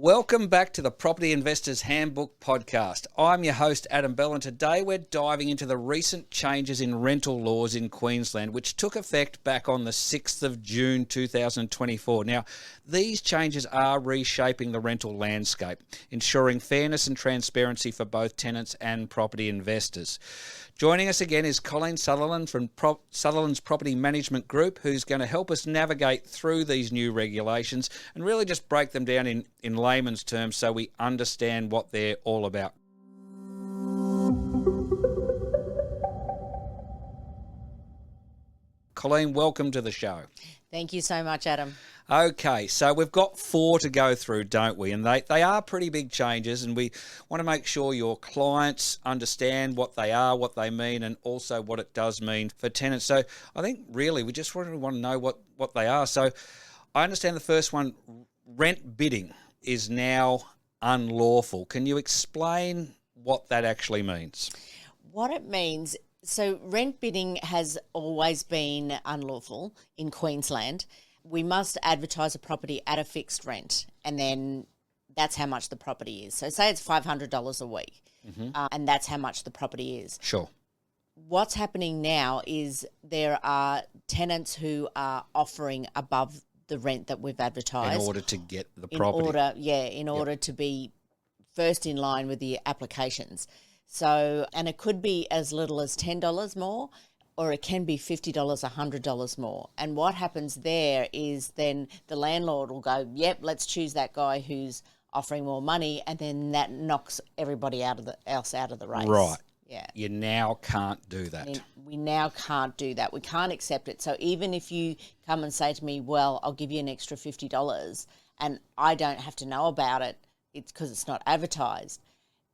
Welcome back to the Property Investors Handbook podcast. I'm your host, Adam Bell, and today we're diving into the recent changes in rental laws in Queensland, which took effect back on the 6th of June 2024. Now, these changes are reshaping the rental landscape, ensuring fairness and transparency for both tenants and property investors. Joining us again is Colleen Sutherland from Sutherland's Property Management Group, who's going to help us navigate through these new regulations and really just break them down in layman's terms so we understand what they're all about. Colleen, welcome to the show. Thank you so much, Adam. Okay, so we've got 4 to go through, don't we? And they are pretty big changes, and we want to make sure your clients understand what they are, what they mean, and also what it does mean for tenants. So I think really we just really want to know what they are. So I understand the first one, rent bidding, is now unlawful. Can you explain what that actually means? What it means, so rent bidding has always been unlawful in Queensland. We must advertise a property at a fixed rent, and then that's how much the property is. So say it's $500 a week, and that's how much the property is. Sure. What's happening now is there are tenants who are offering above the rent that we've advertised. In order to get the property. In order to be first in line with the applications. So, and it could be as little as $10 more, or it can be $50, $100 more. And what happens there is then the landlord will go, yep, let's choose that guy who's offering more money, and then that knocks everybody else out of the race. Right. Yeah. You now can't do that. We now can't do that. We can't accept it. So even if you come and say to me, well, I'll give you an extra $50 and I don't have to know about it, it's because it's not advertised,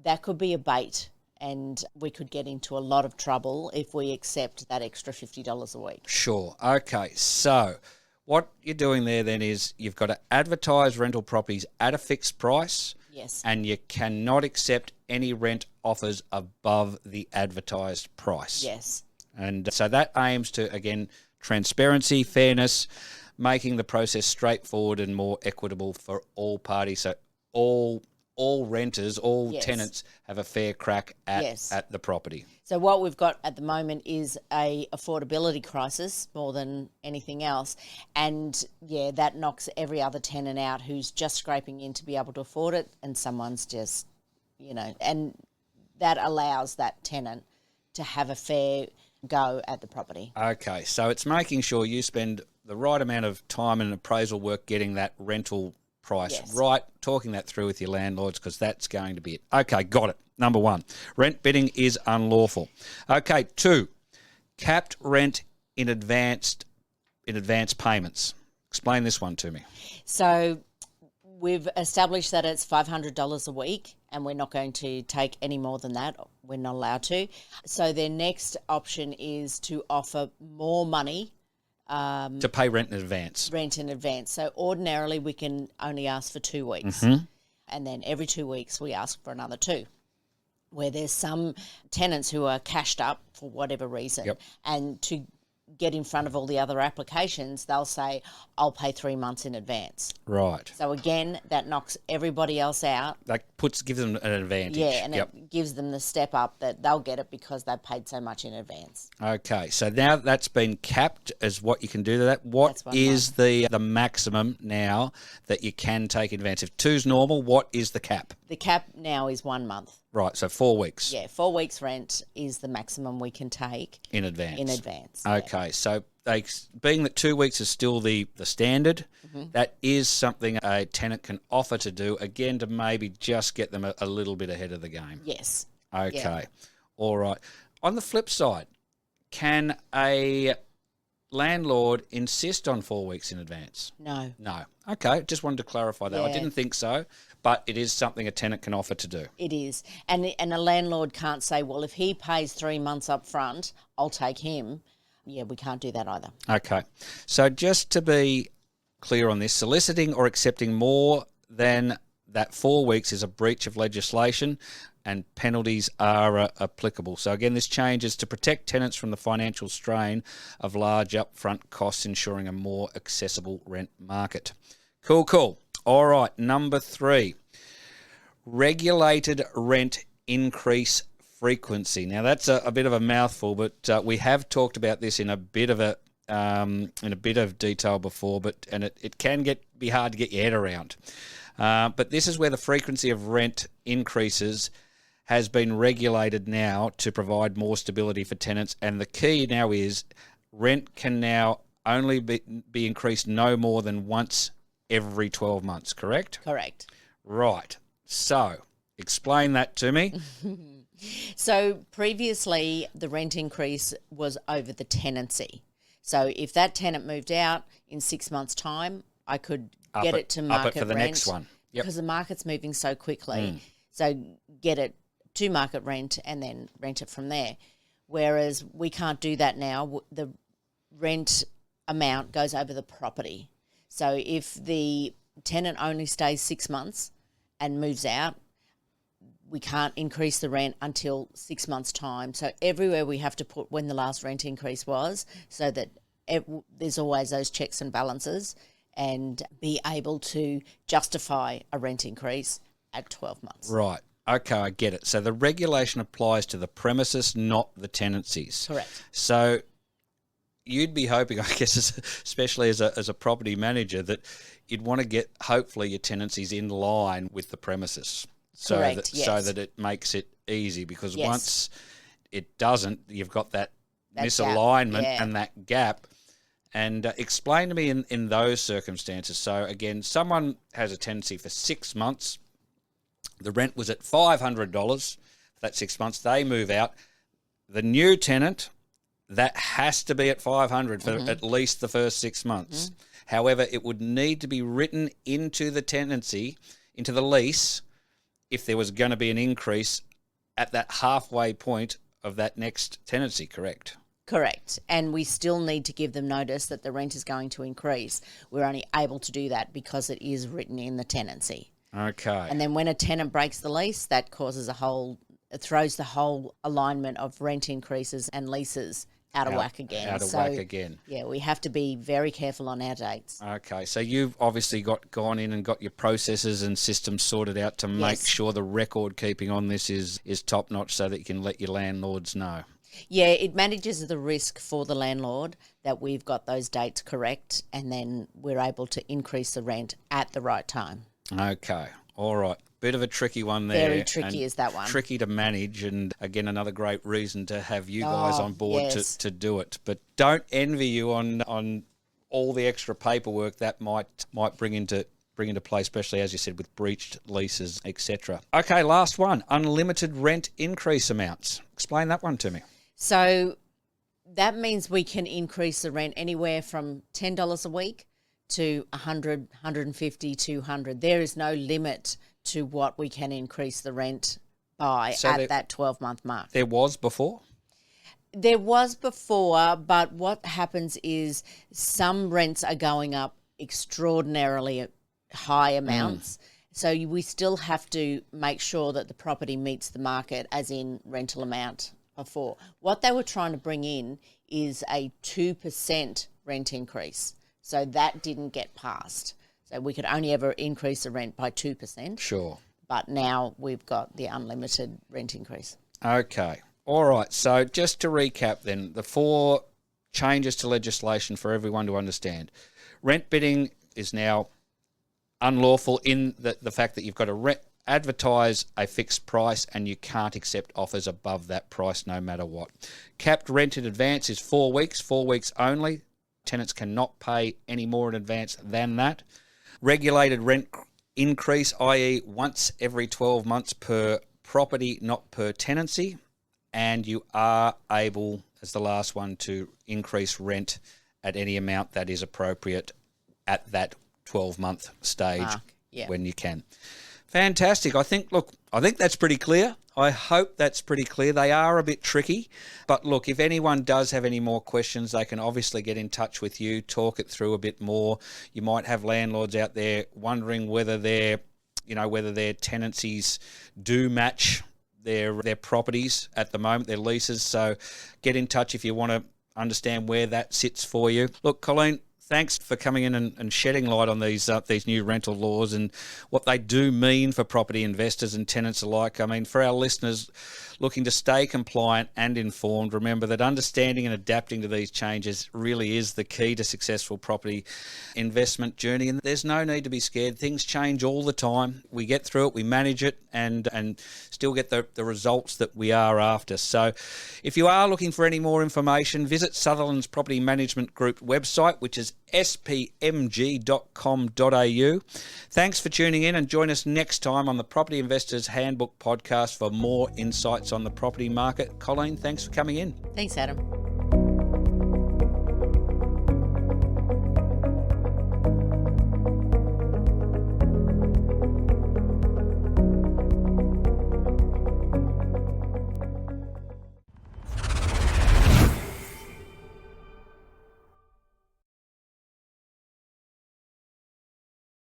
that could be a bait. And we could get into a lot of trouble if we accept that extra $50 a week. Sure. Okay. So what you're doing there then is you've got to advertise rental properties at a fixed price. Yes. And you cannot accept any rent offers above the advertised price. Yes. And so that aims to, again, transparency, fairness, making the process straightforward and more equitable for all parties. So all renters, all tenants have a fair crack at the property. So what we've got at the moment is a affordability crisis more than anything else. And yeah, that knocks every other tenant out who's just scraping in to be able to afford it, and someone's just, and that allows that tenant to have a fair go at the property. Okay, so it's making sure you spend the right amount of time and appraisal work getting that rental price right, talking that through with your landlords, because that's going to be it. Okay, got it. Number 1, rent bidding is unlawful. Okay, 2, capped rent in advance payments. Explain this one to me. So we've established that it's $500 a week, and we're not going to take any more than that. We're not allowed to. So their next option is to offer more money to pay rent in advance. So ordinarily we can only ask for 2 weeks. And then every 2 weeks we ask for another 2. Where there's some tenants who are cashed up for whatever reason. And to get in front of all the other applications, they'll say, I'll pay 3 months in advance. Right. So again, that knocks everybody else out. That gives them an advantage. Yeah, and it gives them the step up that they'll get it because they've paid so much in advance. Okay, so now that's been capped as what you can do to that. What is the maximum now that you can take advance? If 2's normal, what is the cap? The cap now is 1 month. Right, so 4 weeks. Yeah, 4 weeks rent is the maximum we can take. In advance. Okay, so being that 2 weeks is still the standard, that is something a tenant can offer to do, again, to maybe just get them a little bit ahead of the game. Yes. Okay, all right. On the flip side, can a landlord insist on 4 weeks in advance? No. Okay, just wanted to clarify that. Yeah. I didn't think so, but it is something a tenant can offer to do. It is. And a landlord can't say, well, if he pays 3 months up front, I'll take him. Yeah, we can't do that either. Okay. So just to be clear on this, soliciting or accepting more than that 4 weeks is a breach of legislation, and penalties are applicable. So again, this change is to protect tenants from the financial strain of large upfront costs, ensuring a more accessible rent market. Cool. All right, number 3, regulated rent increase frequency. Now that's a bit of a mouthful, but we have talked about this in a bit of detail before. And it can be hard to get your head around. But this is where the frequency of rent increases has been regulated now to provide more stability for tenants. And the key now is rent can now only be increased no more than once every 12 months, correct? Correct. Right. So, explain that to me. So previously, the rent increase was over the tenancy. So if that tenant moved out in 6 months' time, I could get it to market up it for the rent next one. Yep. because the market's moving so quickly. So get it to market rent and then rent it from there. Whereas we can't do that now. The rent amount goes over the property. So if the tenant only stays 6 months and moves out, we can't increase the rent until 6 months' time. So everywhere we have to put when the last rent increase was, so that there's always those checks and balances, and be able to justify a rent increase at 12 months. Right. Okay, I get it. So the regulation applies to the premises, not the tenancies. Correct. So you'd be hoping, I guess, especially as a property manager, that you'd want to get, hopefully, your tenancies in line with the premises. Correct, So that it makes it easy, because Yes. once it doesn't, you've got that That misalignment gap, yeah. and that gap. And explain to me in those circumstances. So, again, someone has a tenancy for 6 months. The rent was at $500 for that 6 months. They move out. The new tenant, that has to be at $500 for at least the first 6 months. However, it would need to be written into the tenancy, into the lease, if there was going to be an increase at that halfway point of that next tenancy, correct? Correct. And we still need to give them notice that the rent is going to increase. We're only able to do that because it is written in the tenancy. Okay. And then when a tenant breaks the lease, that causes it throws the whole alignment of rent increases and leases out of whack again. Out of whack again. Yeah, we have to be very careful on our dates. Okay, so you've obviously gone in and got your processes and systems sorted out to make sure the record keeping on this is top notch, so that you can let your landlords know. Yeah, it manages the risk for the landlord that we've got those dates correct, and then we're able to increase the rent at the right time. Okay, all right. Bit of a tricky one there. Very tricky is that one. Tricky to manage, and again, another great reason to have you guys on board to do it. But don't envy you on all the extra paperwork that might bring into play, especially, as you said, with breached leases, etc. Okay, last one, unlimited rent increase amounts. Explain that one to me. So that means we can increase the rent anywhere from $10 a week to $100, $150, $200. There is no limit to what we can increase the rent by that 12-month mark. There was before? There was before, but what happens is some rents are going up extraordinarily high amounts. So we still have to make sure that the property meets the market, as in rental amount before. What they were trying to bring in is a 2% rent increase. So that didn't get passed. So we could only ever increase the rent by 2%. Sure. But now we've got the unlimited rent increase. Okay. All right. So just to recap then, the 4 changes to legislation for everyone to understand. Rent bidding is now unlawful in the fact that you've got to advertise a fixed price, and you can't accept offers above that price no matter what. Capped rent in advance is 4 weeks, 4 weeks only. Tenants cannot pay any more in advance than that. Regulated rent increase, i.e. once every 12 months per property, not per tenancy. And you are able, as the last one, to increase rent at any amount that is appropriate at that 12-month stage when you can. Fantastic. I think that's pretty clear. I hope that's pretty clear. They are a bit tricky. But look, if anyone does have any more questions, they can obviously get in touch with you, talk it through a bit more. You might have landlords out there wondering whether their tenancies do match their properties at the moment, their leases. So get in touch if you want to understand where that sits for you. Look, Colleen, Thanks for coming in and shedding light on these new rental laws and what they do mean for property investors and tenants alike. I mean, for our listeners looking to stay compliant and informed, remember that understanding and adapting to these changes really is the key to successful property investment journey. And there's no need to be scared. Things change all the time. We get through it, we manage it, and still get the results that we are after. So if you are looking for any more information, visit Sutherland's Property Management Group website, which is spmg.com.au. Thanks for tuning in, and join us next time on the Property Investors Handbook podcast for more insights on the property market. Colleen, thanks for coming in. Thanks, Adam.